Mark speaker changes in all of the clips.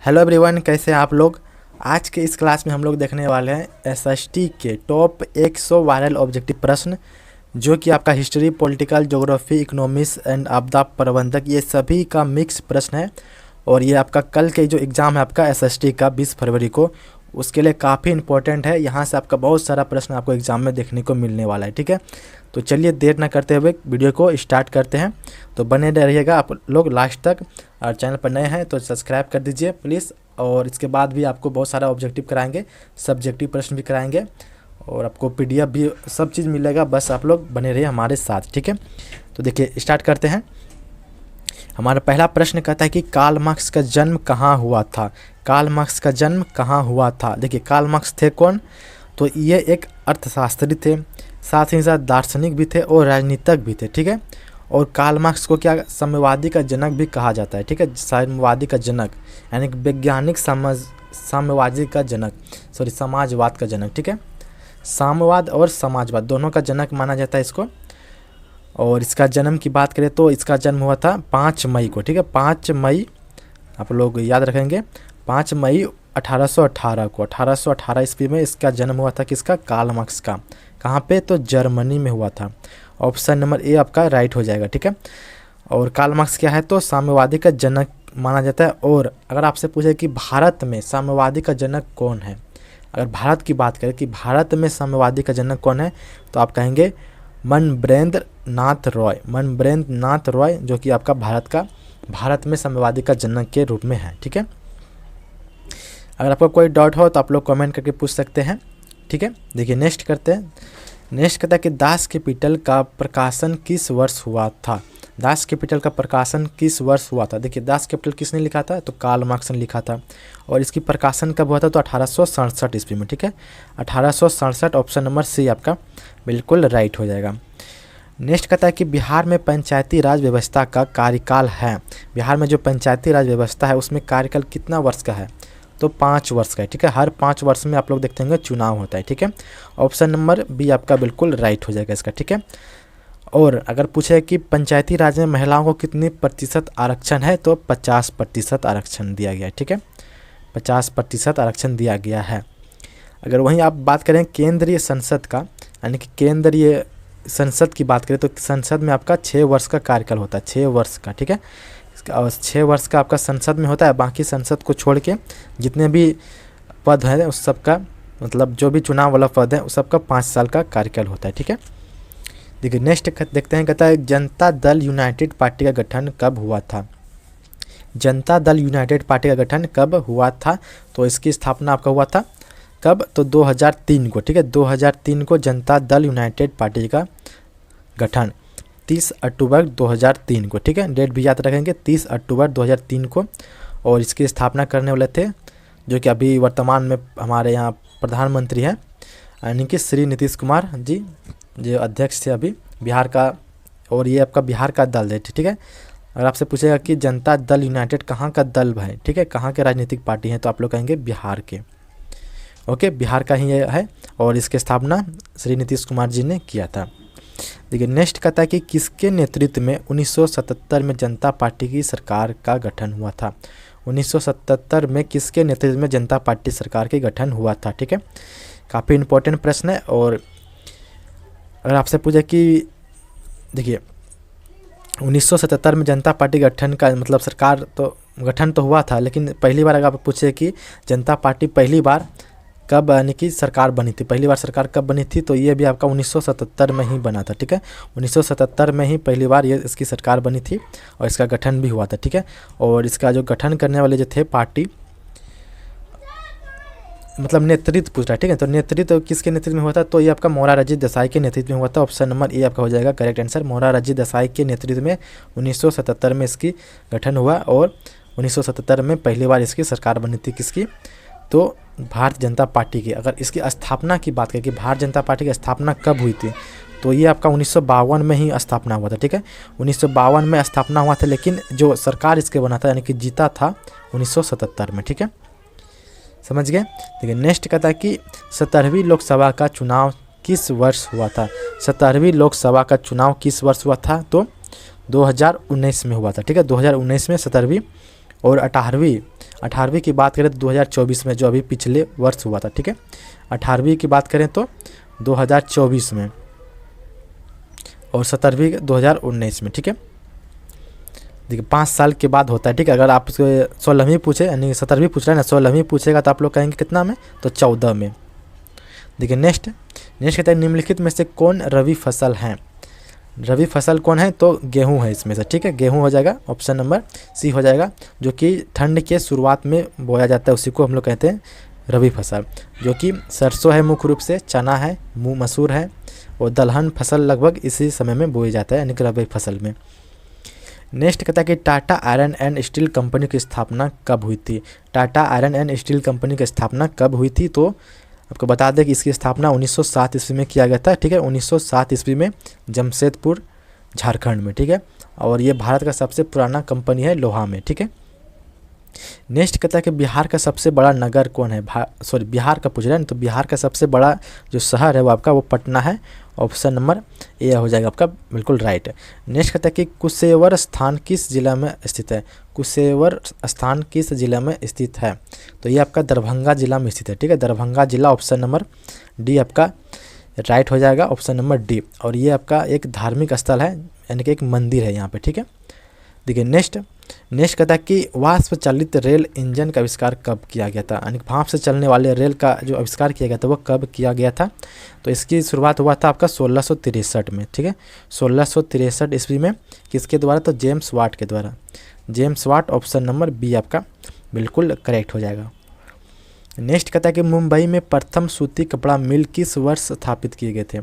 Speaker 1: Hello everyone, कैसे हैं आप लोग। आज के इस क्लास में हम लोग देखने वाले हैं एसएसटी के टॉप 100 वायरल ऑब्जेक्टिव प्रश्न, जो कि आपका history, political, geography, economics and आपदा प्रबंधक, ये सभी का मिक्स प्रश्न है। और ये आपका कल के जो एग्ज़ाम है आपका एसएसटी का 20 फरवरी को, उसके लिए काफ़ी इंपॉर्टेंट है। यहाँ से आपका बहुत सारा प्रश्न आपको एग्ज़ाम में देखने को मिलने वाला है, ठीक है। तो चलिए देर ना करते हुए वीडियो को स्टार्ट करते हैं। तो बने रहिएगा आप लोग लास्ट तक, और चैनल पर नए हैं तो सब्सक्राइब कर दीजिए प्लीज़। और इसके बाद भी आपको बहुत सारा ऑब्जेक्टिव कराएंगे, सब्जेक्टिव प्रश्न भी कराएंगे, और आपको पीडीएफ भी सब चीज़ मिलेगा। बस आप लोग बने रहिए हमारे साथ, ठीक है। तो देखिए स्टार्ट करते हैं। हमारा पहला प्रश्न कहता है कि कार्ल मार्क्स का जन्म कहाँ हुआ था। कार्ल मार्क्स का जन्म कहाँ हुआ था। देखिए कार्ल मार्क्स थे कौन, तो ये एक अर्थशास्त्री थे, साथ ही साथ दार्शनिक भी थे और राजनीतिक भी थे, ठीक है। और कार्ल मार्क्स को क्या साम्यवादी का जनक भी कहा जाता है, ठीक है। साम्यवादी का जनक यानी कि वैज्ञानिक साम्यवादी का जनक, समाजवाद का जनक, ठीक है। साम्यवाद और समाजवाद दोनों का जनक माना जाता है इसको। और इसका जन्म की बात करें तो इसका जन्म हुआ था 5 मई को, ठीक है। 5 मई आप लोग याद रखेंगे, 5 मई 1818 को, 1818 ईस्वी में इसका जन्म हुआ था। किसका? कार्ल मार्क्स का। कहाँ पे? तो जर्मनी में हुआ था। ऑप्शन नंबर ए आपका राइट हो जाएगा, ठीक है। और कार्ल मार्क्स क्या है, तो साम्यवादी का जनक माना जाता है। और अगर आपसे पूछे कि भारत में साम्यवादी का जनक कौन है, अगर भारत की बात करें कि भारत में साम्यवादी का जनक कौन है, तो आप कहेंगे मनवेंद्र नाथ रॉय। मनवेंद्र नाथ रॉय जो कि आपका भारत में साम्यवादी का जनक के रूप में है, ठीक है। अगर आपको कोई डाउट हो तो आप लोग कमेंट करके पूछ सकते हैं, ठीक है। देखिए नेक्स्ट करते हैं। नेक्स्ट कहता है कि दास कैपिटल का प्रकाशन किस वर्ष हुआ था। दास कैपिटल का प्रकाशन किस वर्ष हुआ था। देखिए दास कैपिटल किसने लिखा था, तो कार्ल मार्क्स ने लिखा था। और इसकी प्रकाशन कब हुआ था, तो 1867 ईस्वी में, ठीक है। 1867 ऑप्शन नंबर सी आपका बिल्कुल राइट हो जाएगा। नेक्स्ट कहता है कि बिहार में पंचायती राज व्यवस्था का कार्यकाल है। बिहार में जो पंचायती राज व्यवस्था है उसमें कार्यकाल कितना वर्ष का है, तो 5 वर्ष का है, ठीक है। हर 5 वर्ष में आप लोग देखते होंगे चुनाव होता है, ठीक है। ऑप्शन नंबर बी आपका बिल्कुल राइट हो जाएगा इसका, ठीक है। और अगर पूछे कि पंचायती राज में महिलाओं को कितनी प्रतिशत आरक्षण है, तो 50% आरक्षण दिया गया है, ठीक है। 50% आरक्षण दिया गया है। अगर वहीं आप बात करें केंद्रीय संसद का, यानी कि केंद्रीय संसद की बात करें, तो संसद में आपका 6 वर्ष का कार्यकाल होता है, 6 वर्ष का, ठीक है। 6 वर्ष का आपका संसद में होता है। बाकी संसद को छोड़ के जितने भी पद हैं उस सब का, मतलब जो भी चुनाव वाला पद है उस सब का 5 साल का कार्यकाल होता है, ठीक है। देखिए नेक्स्ट देखते हैं। कहता है जनता दल यूनाइटेड पार्टी का गठन कब हुआ था। जनता दल यूनाइटेड पार्टी का गठन कब हुआ था, तो इसकी स्थापना आपका हुआ था कब, तो 2003 को, ठीक है। 2003 को जनता दल यूनाइटेड पार्टी का गठन 30 अक्टूबर 2003 को, ठीक है। डेट भी याद रखेंगे, 30 अक्टूबर 2003 को। और इसकी स्थापना करने वाले थे जो कि अभी वर्तमान में हमारे यहाँ प्रधानमंत्री हैं, यानी कि श्री नीतीश कुमार जी, जो अध्यक्ष थे अभी बिहार का। और ये आपका बिहार का दल है, ठीक है। अगर आपसे पूछेगा कि जनता दल यूनाइटेड कहाँ का दल है, ठीक है, कहाँ के राजनीतिक पार्टी हैं, तो आप लोग कहेंगे बिहार के। ओके, बिहार का ही ये है। और इसकी स्थापना श्री नीतीश कुमार जी ने किया था। देखिए नेक्स्ट कहता है कि किसके नेतृत्व में 1977 में जनता पार्टी की सरकार का गठन हुआ था। 1977 में किसके नेतृत्व में जनता पार्टी सरकार के गठन हुआ था, ठीक है। काफ़ी इंपॉर्टेंट प्रश्न है। और अगर आपसे पूछे कि देखिए 1977 में जनता पार्टी गठन का मतलब सरकार तो गठन तो हुआ था, लेकिन पहली बार अगर आप पूछे कि जनता पार्टी पहली बार कब यानी कि सरकार बनी थी, पहली बार सरकार कब बनी थी, तो ये भी आपका 1977 में ही बना था, ठीक है। 1977 में ही पहली बार ये इसकी सरकार बनी थी और इसका गठन भी हुआ था, ठीक है। और इसका जो गठन करने वाले जो थे पार्टी, मतलब नेतृत्व पूछ रहा है, ठीक है। तो नेतृत्व किसके नेतृत्व में हुआ था, तो ये आपका मोरारजी देसाई के नेतृत्व में हुआ था। ऑप्शन नंबर ए आपका हो जाएगा करेक्ट आंसर। मोरारजी देसाई के नेतृत्व में 1977 में इसकी गठन हुआ। और 1977 में पहली बार इसकी सरकार बनी थी, किसकी, तो भारतीय जनता पार्टी की। अगर इसकी स्थापना की बात करें कि भारतीय जनता पार्टी की स्थापना कब हुई थी, तो ये आपका 1952 में ही स्थापना हुआ था, ठीक है। 1952 में स्थापना हुआ था, लेकिन जो सरकार इसके बना था यानी कि जीता था 1977 में, ठीक है। समझ गए। देखिए नेक्स्ट कहता है कि 17वीं लोकसभा का चुनाव किस वर्ष हुआ था। 17वीं लोकसभा का चुनाव किस वर्ष हुआ था, तो 2019 में हुआ था, ठीक है। 2019 में 17वीं और 18वीं 18वीं की बात करें तो 2024 में, जो अभी पिछले वर्ष हुआ था, ठीक है। 18वीं की बात करें तो 2024 में, और 17वीं 2019 में, ठीक है। देखिए 5 साल के बाद होता है, ठीक है। अगर आप 16वीं पूछे, यानी 17वीं पूछ रहे हैं ना, 16वीं पूछेगा तो आप लोग कहेंगे कितना में, तो 14 में। देखिए नेक्स्ट कहते हैं निम्नलिखित में से कौन रबी फसल है। रबी फसल कौन है, तो गेहूं है इसमें से, ठीक है। गेहूं हो जाएगा, ऑप्शन नंबर सी हो जाएगा, जो कि ठंड के शुरुआत में बोया जाता है, उसी को हम लोग कहते हैं रबी फसल। जो कि सरसों है मुख्य रूप से, चना है, मसूर है, और दलहन फसल लगभग इसी समय में बोई जाता है, यानी कि रबी फसल में। नेक्स्ट कहता है कि Tata iron and steel company की स्थापना कब हुई थी। Tata iron and steel company की स्थापना कब हुई थी, तो आपको बता दें कि इसकी स्थापना 1907 ईस्वी में किया गया था, ठीक है। 1907 ईस्वी में जमशेदपुर, झारखंड में, ठीक है। और ये भारत का सबसे पुराना कंपनी है लोहा में, ठीक है। नेक्स्ट कहता है कि बिहार का सबसे बड़ा नगर कौन है। बिहार का पूछ रहे हैं, तो बिहार का सबसे बड़ा जो शहर है वो आपका वो पटना है, ऑप्शन नंबर ए हो जाएगा आपका बिल्कुल राइट है। नेक्स्ट कहता है कि कुशेवर स्थान किस जिला में स्थित है। कुशेवर स्थान किस जिला में स्थित है, तो ये आपका दरभंगा जिला में स्थित है, ठीक है। दरभंगा जिला, ऑप्शन नंबर डी आपका राइट हो जाएगा, ऑप्शन नंबर डी। और ये आपका एक धार्मिक स्थल है, यानी कि एक मंदिर है यहाँ पे, ठीक है। देखिए नेक्स्ट कहता है कि वाष्प चालित रेल इंजन का आविष्कार कब किया गया था, यानी भाप से चलने वाले रेल का जो आविष्कार किया गया था वो कब किया गया था, तो इसकी शुरुआत हुआ था आपका 1663 में, ठीक है। 1663 ईस्वी में किसके द्वारा, तो जेम्स वाट के द्वारा। James Watt, option number B आपका बिल्कुल करेक्ट हो जाएगा। नेक्स्ट कहता है कि मुंबई में प्रथम सूती कपड़ा मिल किस वर्ष स्थापित किए गए थे।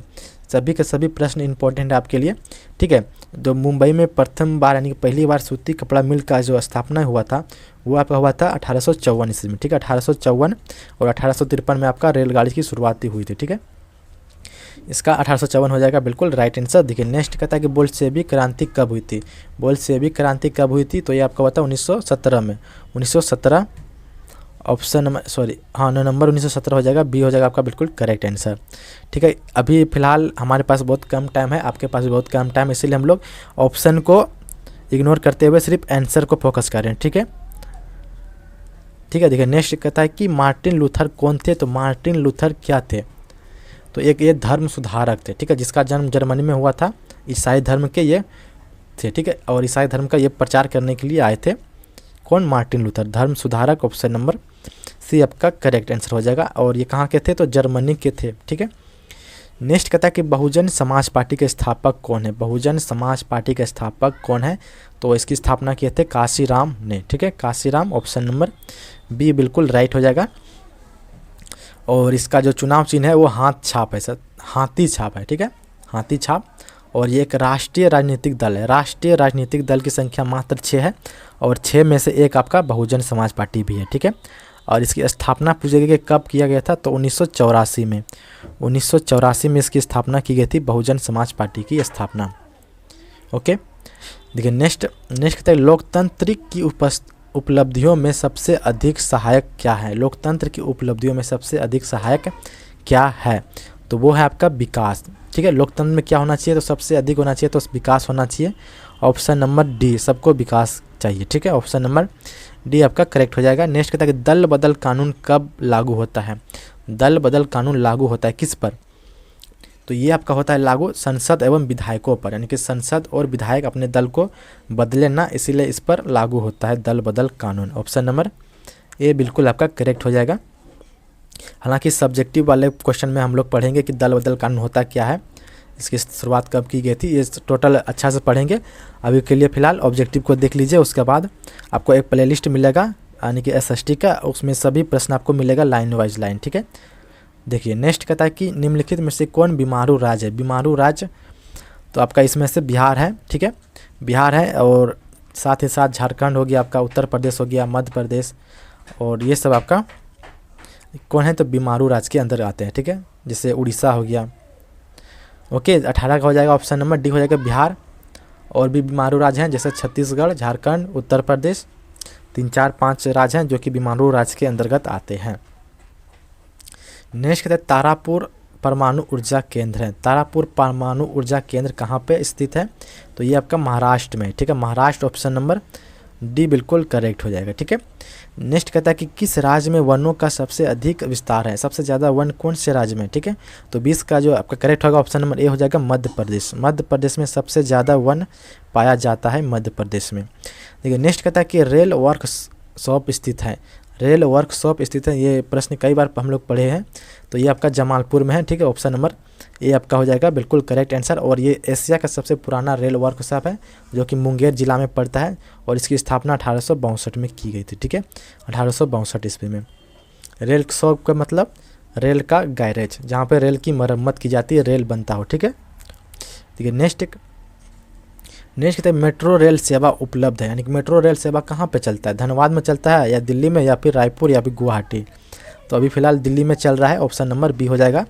Speaker 1: सभी के सभी प्रश्न इंपॉर्टेंट है आपके लिए, ठीक है। जो मुंबई में प्रथम बार यानी कि पहली बार सूती कपड़ा मिल का जो स्थापना हुआ था वो आपका हुआ था 1854 ईस्वी में, ठीक है। 1854 और 1853 में आपका रेलगाड़ी की शुरुआत हुई थी, ठीक है। इसका 1854 हो जाएगा बिल्कुल राइट आंसर। देखिए नेक्स्ट कहता है कि बोल्शेविक क्रांति कब हुई थी। बोल्शेविक क्रांति कब हुई थी, तो ये आपका हुआ था 1917 में। 1917 ऑप्शन नंबर 1917 हो जाएगा, बी हो जाएगा आपका बिल्कुल करेक्ट आंसर, ठीक है। अभी फिलहाल हमारे पास बहुत कम टाइम है, आपके पास भी बहुत कम टाइम है, इसीलिए हम लोग ऑप्शन को इग्नोर करते हुए सिर्फ आंसर को फोकस कर रहे हैं, ठीक है। देखिए नेक्स्ट कहता है कि मार्टिन लूथर कौन थे। तो मार्टिन लूथर क्या थे, तो एक ये धर्म सुधारक थे, ठीक है, जिसका जन्म जर्मनी में हुआ था। ईसाई धर्म के ये थे, ठीक है, और ईसाई धर्म का ये प्रचार करने के लिए आए थे। कौन, मार्टिन लूथर, धर्म सुधारक, ऑप्शन नंबर सी आपका करेक्ट आंसर हो जाएगा। और ये कहाँ के थे, तो जर्मनी के थे, ठीक है। नेक्स्ट कहता है कि बहुजन समाज पार्टी के स्थापक कौन है। बहुजन समाज पार्टी के स्थापक कौन है, तो इसकी स्थापना किए थे काशीराम ने, ठीक है। काशीराम, ऑप्शन नंबर बी बिल्कुल राइट हो जाएगा। और इसका जो चुनाव चिन्ह है वो हाथ छाप है सर, हाथी छाप है, ठीक है, हाथी छाप। और ये एक राष्ट्रीय राजनीतिक दल है। राष्ट्रीय राजनीतिक दल की संख्या मात्र 6 है, और 6 में से एक आपका बहुजन समाज पार्टी भी है, ठीक है। और इसकी स्थापना पूछे गए कि कब किया गया था, तो 1984 में। 1984 में इसकी स्थापना की गई थी, बहुजन समाज पार्टी की स्थापना। ओके, देखिए नेक्स्ट कहते हैं लोकतंत्र की उपलब्धियों में सबसे अधिक सहायक क्या है। लोकतंत्र की उपलब्धियों में सबसे अधिक सहायक क्या है, तो वो है आपका विकास, ठीक है। लोकतंत्र में क्या होना चाहिए, तो सबसे अधिक होना चाहिए, तो विकास होना चाहिए। ऑप्शन नंबर डी, सबको विकास चाहिए, ठीक है। ऑप्शन नंबर डी आपका करेक्ट हो जाएगा। नेक्स्ट कहता है कि दल बदल कानून कब लागू होता है। दल बदल कानून लागू होता है किस पर, तो ये आपका होता है लागू संसद एवं विधायकों पर, यानी कि संसद और विधायक अपने दल को बदले ना, इसीलिए इस पर लागू होता है दल बदल कानून। ऑप्शन नंबर ए बिल्कुल आपका करेक्ट हो जाएगा। हालांकि सब्जेक्टिव वाले क्वेश्चन में हम लोग पढ़ेंगे कि दल बदल कानून होता क्या है, इसकी शुरुआत कब की गई थी, ये टोटल अच्छा से पढ़ेंगे। अभी के लिए फ़िलहाल ऑब्जेक्टिव को देख लीजिए, उसके बाद आपको एक प्लेलिस्ट मिलेगा यानी कि एसएसटी का, उसमें सभी प्रश्न आपको मिलेगा लाइन वाइज लाइन, ठीक है। देखिए नेक्स्ट कहता है कि निम्नलिखित में से कौन बीमारू राज्य है। बीमारू राज्य तो आपका इसमें से बिहार है, ठीक है, बिहार है, और साथ ही साथ झारखंड हो गया आपका, उत्तर प्रदेश हो गया, मध्य प्रदेश, और ये सब आपका कौन है, तो बीमारू राज्य के अंदर आते हैं, ठीक है। जैसे उड़ीसा हो गया। ओके, 18 का हो जाएगा, ऑप्शन नंबर डी हो जाएगा बिहार। और भी बीमारू राज्य हैं जैसे छत्तीसगढ़, झारखंड, उत्तर प्रदेश, 3, 4, 5 राज्य हैं जो कि बीमारू राज्य के अंतर्गत आते हैं। नेक्स्ट कहते हैं तारापुर परमाणु ऊर्जा केंद्र है। तारापुर परमाणु ऊर्जा केंद्र कहाँ पे स्थित है, तो ये आपका महाराष्ट्र में, ठीक है, महाराष्ट्र, ऑप्शन नंबर डी बिल्कुल करेक्ट हो जाएगा। ठीक है, नेक्स्ट कहता है कि किस राज्य में वनों का सबसे अधिक विस्तार है, सबसे ज़्यादा वन कौन से राज्य में। ठीक है, तो 20 का जो आपका करेक्ट होगा ऑप्शन नंबर ए हो जाएगा मध्य प्रदेश। मध्य प्रदेश में सबसे ज़्यादा वन पाया जाता है मध्य प्रदेश में। देखिए नेक्स्ट कहता है कि रेल वर्कशॉप स्थित है, रेल वर्कशॉप स्थित है, ये प्रश्न कई बार हम लोग पढ़े हैं, तो ये आपका जमालपुर में है। ठीक है, ऑप्शन नंबर ए आपका हो जाएगा बिल्कुल करेक्ट आंसर। और ये एशिया का सबसे पुराना रेल वर्कशॉप है जो कि मुंगेर जिला में पड़ता है और इसकी स्थापना 1862 में की गई थी। ठीक है, 1862 ईस्वी में। रेल शॉप का मतलब रेल का गैरेज, जहाँ पे रेल की मरम्मत की जाती है, रेल बनता हो। ठीक है, ठीक है, नेक्स्ट कहते हैं मेट्रो रेल सेवा उपलब्ध है, यानी कि मेट्रो रेल सेवा कहाँ पे चलता है, धनबाद में चलता है या दिल्ली में या फिर रायपुर या फिर गुवाहाटी। तो अभी फिलहाल दिल्ली में चल रहा है, ऑप्शन नंबर बी हो जाएगा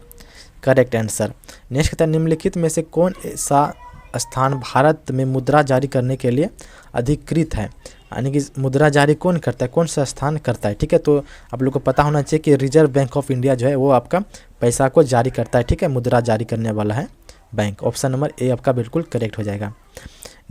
Speaker 1: करेक्ट आंसर। नेक्स्ट कहता है निम्नलिखित में से कौन सा स्थान भारत में मुद्रा जारी करने के लिए अधिकृत है, यानी कि मुद्रा जारी कौन करता है, कौन सा स्थान करता है। ठीक है, तो आप लोग को पता होना चाहिए कि रिजर्व बैंक ऑफ इंडिया जो है वो आपका पैसा को जारी करता है। ठीक है, मुद्रा जारी करने वाला है बैंक। ऑप्शन नंबर ए आपका बिल्कुल करेक्ट हो जाएगा।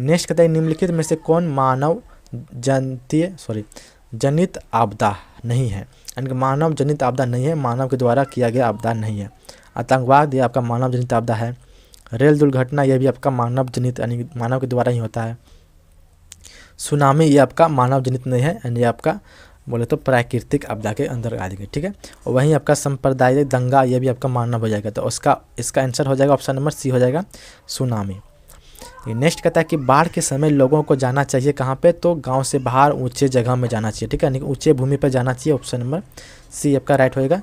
Speaker 1: नेक्स्ट कहता है निम्नलिखित में से कौन मानव जनित आपदा नहीं है, यानी कि मानव जनित आपदा नहीं है, मानव के द्वारा किया गया आपदा नहीं है। आतंकवाद ये आपका मानव जनित आपदा है। रेल दुर्घटना ये भी आपका मानव जनित यानी मानव के द्वारा ही होता है। सुनामी ये आपका मानव जनित नहीं है, यानी आपका बोले तो प्राकृतिक आपदा के अंदर आ जाएगा। ठीक है, और वहीं आपका सांप्रदायिक दंगा ये भी आपका मानव हो जाएगा, तो इसका आंसर हो जाएगा ऑप्शन नंबर सी हो जाएगा सुनामी। नेक्स्ट कहता है कि बाढ़ के समय लोगों को जाना चाहिए कहाँ पे, तो गांव से बाहर ऊंचे जगह में जाना चाहिए। ठीक है, यानी कि ऊंचे भूमि पर जाना चाहिए, ऑप्शन नंबर सी आपका राइट होएगा।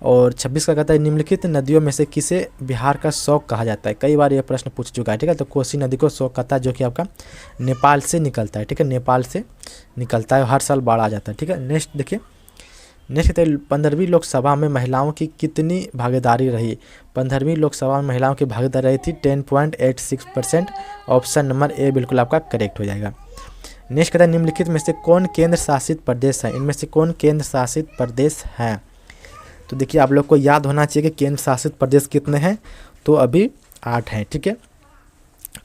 Speaker 1: और 26 का कहता है निम्नलिखित नदियों में से किसे बिहार का शौक कहा जाता है। कई बार ये प्रश्न पूछ चुका है। ठीक है, तो कोसी नदी को शौक कहता है, जो कि आपका नेपाल से निकलता है। ठीक है, नेपाल से निकलता है, हर साल बाढ़ आ जाता है। ठीक है, नेक्स्ट देखिए, नेक्स्ट कहते हैं 15वीं लोकसभा में महिलाओं की कितनी भागीदारी रही। 15वीं लोकसभा में महिलाओं की भागीदारी रही थी 10.86%। ऑप्शन नंबर ए बिल्कुल आपका करेक्ट हो जाएगा। नेक्स्ट कहता है निम्नलिखित में से कौन केंद्र शासित प्रदेश है, इनमें से कौन केंद्र शासित प्रदेश है। तो देखिए आप लोग को याद होना चाहिए कि केंद्र शासित प्रदेश कितने हैं, तो अभी 8 हैं। ठीक है,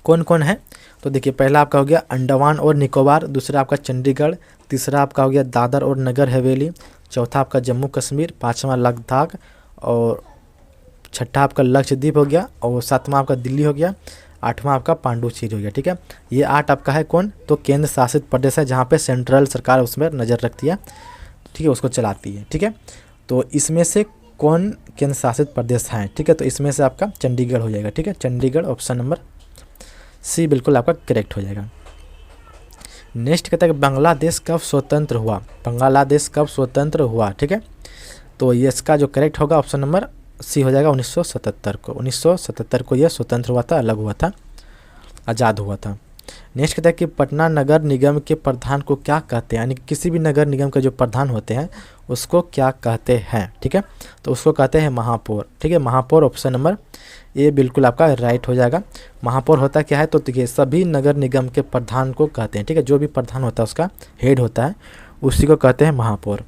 Speaker 1: कौन कौन है, तो देखिए पहला आपका हो गया अंडमान और निकोबार, दूसरा आपका चंडीगढ़, तीसरा आपका हो गया दादर और नगर हवेली, चौथा आपका जम्मू कश्मीर, पाँचवा लद्दाख और छठा आपका लक्षद्वीप हो गया और सातवां आपका दिल्ली हो गया, आठवां आपका पांडुचेरी हो गया। ठीक है, ये 8 आपका है कौन, तो केंद्र शासित प्रदेश है, जहाँ पे सेंट्रल सरकार उसमें नज़र रखती है। ठीक है, उसको चलाती है। ठीक है, तो इसमें से कौन केंद्र शासित प्रदेश हैं। ठीक है, तो इसमें से आपका चंडीगढ़ हो जाएगा। ठीक है, चंडीगढ़ ऑप्शन नंबर सी बिल्कुल आपका करेक्ट हो जाएगा। नेक्स्ट कहता है कि बांग्लादेश कब स्वतंत्र हुआ, बांग्लादेश कब स्वतंत्र हुआ। ठीक है, तो ये इसका जो करेक्ट होगा ऑप्शन नंबर सी हो जाएगा 1977 को। 1977 को यह स्वतंत्र हुआ था, अलग हुआ था, आज़ाद हुआ था। नेक्स्ट कहता है कि पटना नगर निगम के प्रधान को क्या कहते हैं, यानी कि किसी भी नगर निगम के जो प्रधान होते हैं उसको क्या कहते हैं। ठीक है, तो उसको कहते हैं महापौर। ठीक है, महापौर ऑप्शन नंबर ए बिल्कुल आपका राइट हो जाएगा। महापौर होता क्या है, तो देखिए सभी नगर निगम के प्रधान को कहते हैं। ठीक है, जो भी प्रधान होता है उसका हेड होता है, उसी को कहते हैं महापौर।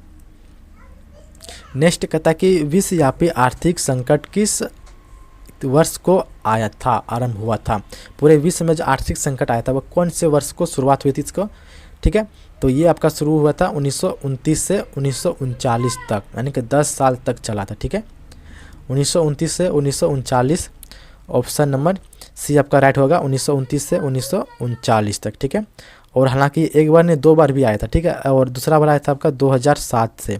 Speaker 1: नेक्स्ट कहता है कि विश्वव्यापी आर्थिक संकट किस वर्ष को आया था, आरंभ हुआ था। पूरे विश्व में जो आर्थिक संकट आया था वो कौन से वर्ष को शुरुआत हुई थी इसको। ठीक है, तो ये आपका शुरू हुआ था 1929 से 1939 तक, यानी कि 10 साल तक चला था। ठीक है, 1929 से 1939, ऑप्शन नंबर सी आपका राइट होगा, 1929 से 1939 तक। ठीक है, और हालांकि एक बार नहीं 2 बार भी आया था। ठीक है, और दूसरा बार आया था आपका 2007 से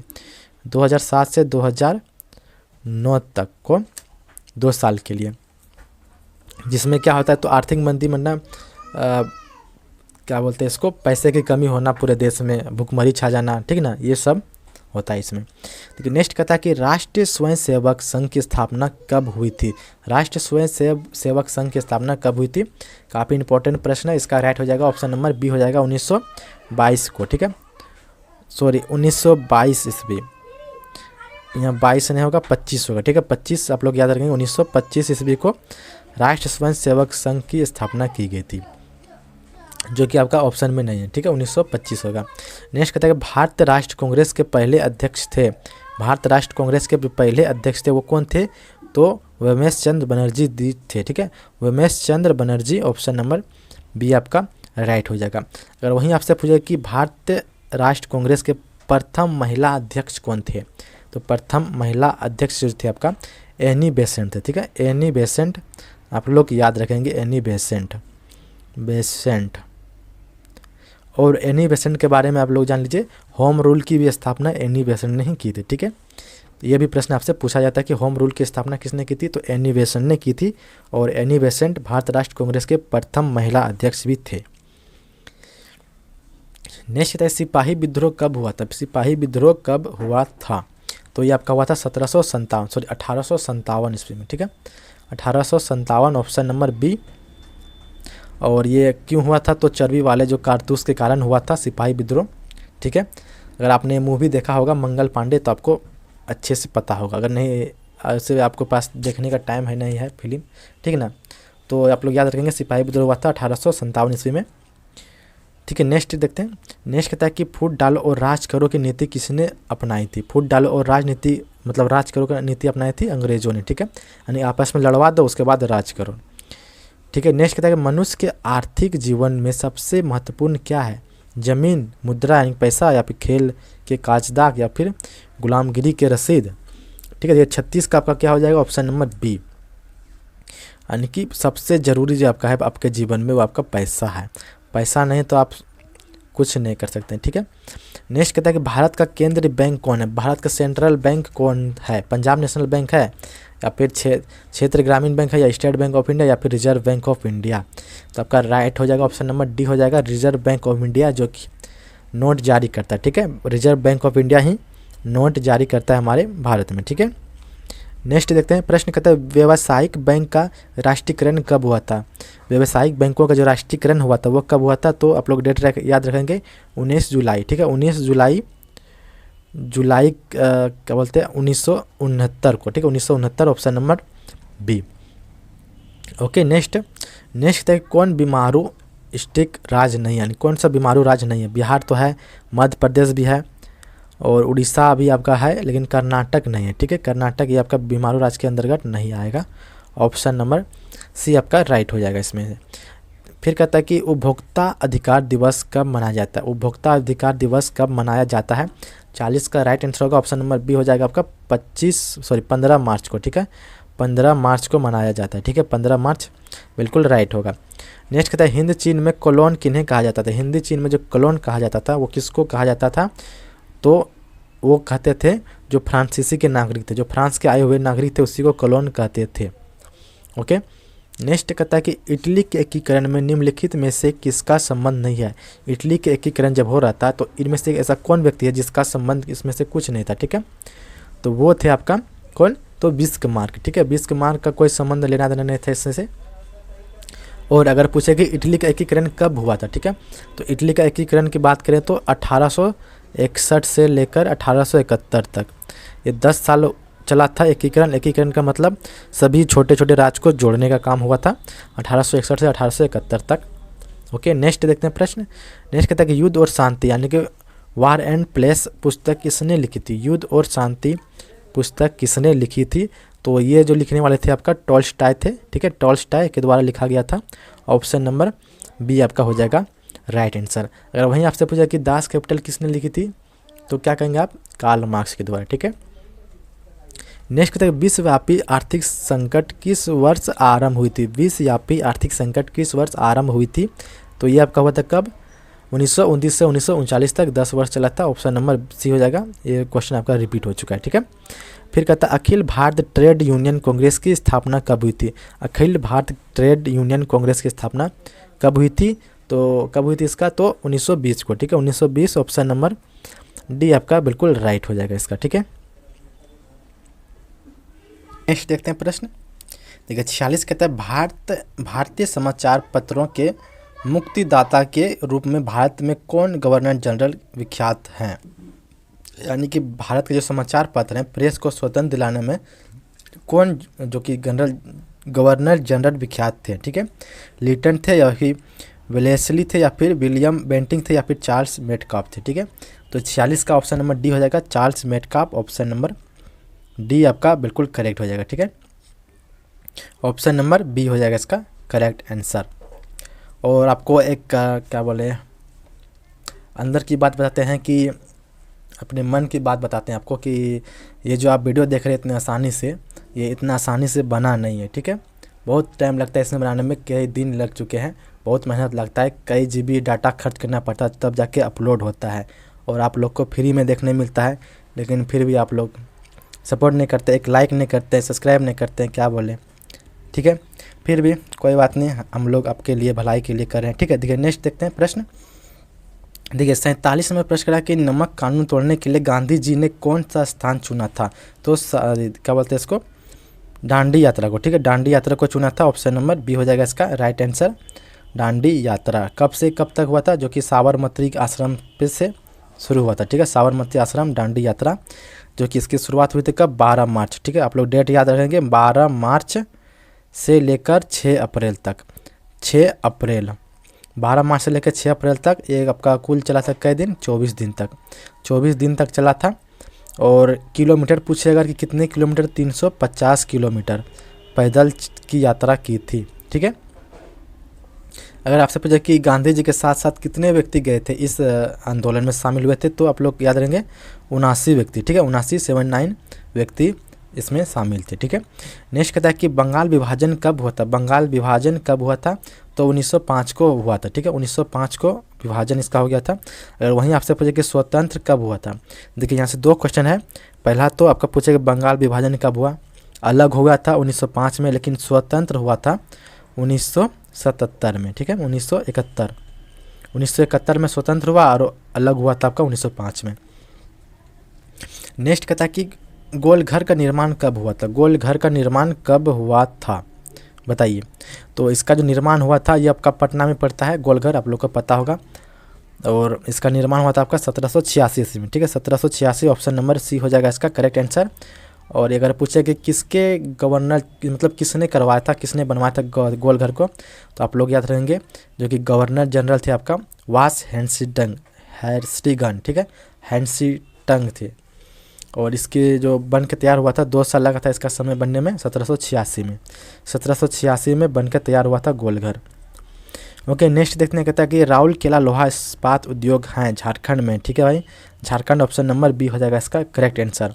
Speaker 1: 2009 तक को 2 साल के लिए, जिसमें क्या होता है, तो आर्थिक मंदी मतलब क्या बोलते हैं इसको, पैसे की कमी होना पूरे देश में, भुखमरी छा जाना। ठीक ना, ये सब होता है इसमें। देखिए नेक्स्ट कहता है कि राष्ट्रीय स्वयंसेवक संघ की स्थापना कब हुई थी। राष्ट्रीय स्वयंसेवक संघ की स्थापना कब हुई थी, काफ़ी इंपॉर्टेंट प्रश्न है। इसका राइट हो जाएगा ऑप्शन नंबर बी हो जाएगा 1922 को। ठीक है, सॉरी 1922 ईस्वी, यहाँ 22 नहीं होगा 25 होगा। ठीक है, 25 आप लोग याद रखेंगे। 1925 ईस्वी को राष्ट्रीय स्वयंसेवक संघ की स्थापना की गई थी, जो कि आपका ऑप्शन में नहीं है। ठीक है, 1925 होगा। नेक्स्ट कहता है कि भारतीय राष्ट्र कांग्रेस के पहले अध्यक्ष थे, भारत राष्ट्र कांग्रेस के पहले अध्यक्ष थे वो कौन थे, तो उमेश चंद्र बनर्जी दी थे। ठीक है, Umesh Chandra Banerjee option number B आपका राइट हो जाएगा। अगर वहीं आपसे पूछे कि भारतीय राष्ट्र कांग्रेस के प्रथम महिला अध्यक्ष कौन थे, तो प्रथम महिला अध्यक्ष जो थे आपका एनी बेसेंट थे, ठीक है, एनी बेसेंट आप लोग याद रखेंगे, एनी बेसेंट। और एनी बेसेंट के बारे में आप लोग जान लीजिए, होम रूल की भी स्थापना एनी बेसेंट ने ही की थी, ठीक है। ये भी प्रश्न आपसे पूछा जाता है कि होम रूल की स्थापना किसने की थी, तो एनी बेसेंट ने की थी। और एनी बेसेंट भारत राष्ट्र कांग्रेस के प्रथम महिला अध्यक्ष भी थे। नेक्स्ट है सिपाही विद्रोह कब हुआ था, सिपाही विद्रोह कब हुआ था, तो ये आपका हुआ था 1857 ईस्वी में, ठीक है, 1857 ऑप्शन नंबर बी। और ये क्यों हुआ था, तो चर्बी वाले जो कारतूस के कारण हुआ था सिपाही विद्रोह, ठीक है। अगर आपने मूवी देखा होगा मंगल पांडे तो आपको अच्छे से पता होगा, अगर नहीं ऐसे आपको पास देखने का टाइम है नहीं है फिल्म, ठीक है ना, तो आप लोग याद रखेंगे सिपाही विद्रोह हुआ था 1857 ईस्वी में, ठीक है। नेक्स्ट देखते हैं। नेक्स्ट कहता है कि फूट डालो और राज करो की नीति किसने अपनाई थी, फूट डालो और राजनीति मतलब राज करो की नीति अपनाई थी अंग्रेजों ने, ठीक है, यानी आपस में लड़वा दो उसके बाद राज करो, ठीक है। नेक्स्ट कहता है कि मनुष्य के आर्थिक जीवन में सबसे महत्वपूर्ण क्या है, जमीन, मुद्रा यानी पैसा, या फिर खेल के काजदाग, या फिर गुलामगिरी के रसीद, ठीक है। ये 36 का आपका क्या हो जाएगा, ऑप्शन नंबर बी, यानी कि सबसे ज़रूरी जो आपका है आपके जीवन में वो आपका पैसा है, पैसा नहीं तो आप कुछ नहीं कर सकते, ठीक है। नेक्स्ट कहता है कि भारत का केंद्रीय बैंक कौन है, भारत का सेंट्रल बैंक कौन है, पंजाब नेशनल बैंक है, या फिर क्षेत्र ग्रामीण बैंक है, या स्टेट बैंक ऑफ इंडिया, या फिर रिजर्व बैंक ऑफ इंडिया, तो आपका राइट हो जाएगा ऑप्शन नंबर डी हो जाएगा, रिजर्व बैंक ऑफ इंडिया, जो कि नोट जारी करता है, ठीक है, reserve bank of India he note जारी करता है हमारे भारत में, ठीक है। नेक्स्ट देखते हैं। प्रश्न कहता है व्यावसायिक बैंक का राष्ट्रीयकरण कब हुआ था, व्यावसायिक बैंकों का जो राष्ट्रीयकरण हुआ था वो कब हुआ था, तो आप लोग डेट याद रखेंगे 19 जुलाई, ठीक है, 19 जुलाई क्या बोलते हैं 1969 को, ठीक है, 1969 option number B, okay. Next है कौन बीमारू स्टिक राज नहीं है, यानी कौन सा बीमारू राज्य नहीं है, बिहार तो है, मध्य प्रदेश भी है, और उड़ीसा भी आपका है, लेकिन कर्नाटक नहीं है, ठीक है, कर्नाटक ये आपका बीमारू राज्य के अंतर्गत नहीं आएगा, ऑप्शन नंबर सी आपका राइट हो जाएगा इसमें से। फिर कहता है कि उपभोक्ता अधिकार दिवस कब मनाया जाता है, उपभोक्ता अधिकार दिवस कब मनाया जाता है, 40 का राइट आंसर होगा, ऑप्शन नंबर बी हो जाएगा आपका 15 मार्च को, ठीक है, 15 मार्च को मनाया जाता है, ठीक है, 15 मार्च बिल्कुल राइट होगा। नेक्स्ट कहता है हिंद चीन में कॉलोन किन्हें कहा जाता था, हिंदी चीन में जो कॉलोन कहा जाता था वो किसको कहा जाता था, तो वो कहते थे जो फ्रांसीसी के नागरिक थे, जो फ्रांस के आए हुए नागरिक थे उसी को कॉलोन कहते थे, ओके। नेक्स्ट कहता है कि इटली के एकीकरण में निम्नलिखित में से किसका संबंध नहीं है, इटली के एकीकरण जब हो रहा था तो इनमें से ऐसा कौन व्यक्ति है जिसका संबंध इसमें से कुछ नहीं था, ठीक है, तो वो थे आपका कौन, तो बिस्मार्क, ठीक है, बिस्मार्क का कोई संबंध लेना देना नहीं था इसमें से। और अगर पूछे कि इटली का एकीकरण कब हुआ था, ठीक है, तो इटली का एकीकरण की बात करें तो 1861 से लेकर 1871 तक ये 10 साल चला था एकीकरण का मतलब सभी छोटे छोटे राज्य को जोड़ने का काम हुआ था 1861 से 1871 तक, ओके। नेक्स्ट देखते हैं प्रश्न। नेक्स्ट कहता है कि युद्ध और शांति यानी कि वार एंड प्लेस पुस्तक किसने लिखी थी, युद्ध और शांति पुस्तक किसने लिखी थी, तो ये जो लिखने वाले थे आपका टॉल्स्टॉय थे, ठीक है, टॉल्स्टॉय के द्वारा लिखा गया था, ऑप्शन नंबर बी आपका हो जाएगा राइट आंसर। अगर वहीं आपसे पूछा कि दास कैपिटल किसने लिखी थी, तो क्या कहेंगे आप, कार्ल मार्क्स के द्वारा, ठीक है। नेक्स्ट कहते हैं विश्वव्यापी आर्थिक संकट किस वर्ष आरंभ हुई थी, विश्वव्यापी आर्थिक संकट किस वर्ष आरंभ हुई थी, तो ये आपका हुआ था कब, 1929 से 1939 तक 10 वर्ष चला था, ऑप्शन नंबर सी हो जाएगा, ये क्वेश्चन आपका रिपीट हो चुका है, ठीक है। फिर कहता है अखिल भारत ट्रेड यूनियन कांग्रेस की स्थापना कब हुई थी, अखिल भारत ट्रेड यूनियन कांग्रेस की स्थापना कब हुई थी, तो कब हुई थी इसका, तो 1920 को, ठीक है, 1920 ऑप्शन नंबर डी आपका बिल्कुल राइट हो जाएगा इसका, ठीक है। नेक्स्ट देखते हैं प्रश्न, देखिए 46 कहता है भारतीय समाचार पत्रों के मुक्तिदाता के रूप में भारत में कौन गवर्नर जनरल विख्यात हैं, यानी कि भारत के जो समाचार पत्र हैं प्रेस को स्वतंत्र दिलाने में कौन जो कि गवर्नर जनरल विख्यात थे, ठीक है, लिटन थे या फिर वेलेस्ली थे या फिर विलियम बेंटिंग थे या फिर चार्ल्स मेटकाफ थे, ठीक है, तो 46 का ऑप्शन नंबर डी हो जाएगा Charles Metcalfe, option number D आपका बिल्कुल करेक्ट हो जाएगा, ठीक है, ऑप्शन नंबर बी हो जाएगा इसका करेक्ट आंसर, और आपको एक क्या बोले, अंदर की बात बताते हैं कि अपने मन की बात बताते हैं आपको कि ये जो आप वीडियो देख रहे हैं इतने आसानी से, ये इतना आसानी से बना नहीं है, ठीक है। बहुत टाइम लगता है इसमें बनाने में, कई दिन लग चुके हैं, बहुत मेहनत लगता है, कई जीबी डाटा खर्च करना पड़ता है तब जाके अपलोड होता है, और आप लोग को फ्री में देखने मिलता है, लेकिन फिर भी आप लोग सपोर्ट नहीं करते, एक लाइक नहीं करते, सब्सक्राइब नहीं करते हैं, क्या बोले, ठीक है। फिर भी कोई बात नहीं, हम लोग आपके लिए भलाई के लिए कर रहे हैं, ठीक है। देखिए नेक्स्ट देखते हैं प्रश्न। देखिए 47 में प्रश्न करा कि नमक कानून तोड़ने के लिए गांधी जी ने कौन सा स्थान चुना था, तो क्या बोलते हैं इसको, डांडी यात्रा को, ठीक है, डांडी यात्रा को चुना था। ऑप्शन नंबर बी हो जाएगा इसका राइट आंसर, डांडी यात्रा। कब से कब तक हुआ था, जो कि साबरमती आश्रम पे से शुरू हुआ था, ठीक है, साबरमती आश्रम डांडी यात्रा, जो कि इसकी शुरुआत हुई थी कब, 12 मार्च, ठीक है, आप लोग डेट याद रखेंगे, 12 मार्च से लेकर 6 अप्रैल तक, 6 अप्रैल, 12 मार्च से लेकर 6 अप्रैल तक ये आपका कुल चला था कई दिन, 24 दिन तक, 24 दिन तक चला था। और किलोमीटर पूछेगा कि कितने किलोमीटर, 350 किलोमीटर पैदल की यात्रा की थी, ठीक है। अगर आपसे पूछे कि गांधी जी के साथ साथ कितने व्यक्ति गए थे इस आंदोलन में शामिल हुए थे, तो आप लोग याद रहेंगे 79 व्यक्ति, ठीक है, 79 व्यक्ति इसमें शामिल थे, ठीक है। नेक्स्ट कहता है कि बंगाल विभाजन कब हुआ था, बंगाल विभाजन कब हुआ था, तो 1905 को हुआ था, ठीक है, 1905 को विभाजन इसका हो गया था। अगर वहीं आपसे पूछे कि स्वतंत्र कब हुआ था, देखिए यहाँ से 2 क्वेश्चन है। पहला तो आपका पूछेगा बंगाल विभाजन कब हुआ, अलग हुआ था 1905 में, लेकिन स्वतंत्र हुआ था 1977 में, ठीक है, 1971 में स्वतंत्र हुआ और अलग हुआ था आपका 1905 में। नेक्स्ट कहता है कि गोलघर का निर्माण कब हुआ था, गोलघर का निर्माण कब हुआ था बताइए। तो इसका जो निर्माण हुआ था ये आपका पटना में पड़ता है गोलघर, आप लोग को पता होगा, और इसका निर्माण हुआ था आपका 1786 में, ठीक है, 1786, ऑप्शन नंबर सी हो जाएगा इसका करेक्ट आंसर। और अगर पूछे कि किसके गवर्नर, मतलब किसने करवाया था, किसने बनवाया था गोलघर को, तो आप लोग याद रहेंगे जो कि गवर्नर जनरल थे आपका वास हैस्टिंगस, ठीक है, हैस्टिंगस थे। और इसके जो बन के तैयार हुआ था 2 साल लगा था इसका समय बनने में, 1786 में बन के तैयार हुआ था गोलघर। ओके नेक्स्ट देखते हैं, कहता है कि राउरकेला लोहा इस्पात उद्योग हैं झारखंड में, ठीक है भाई, झारखंड, ऑप्शन नंबर बी हो जाएगा इसका करेक्ट आंसर।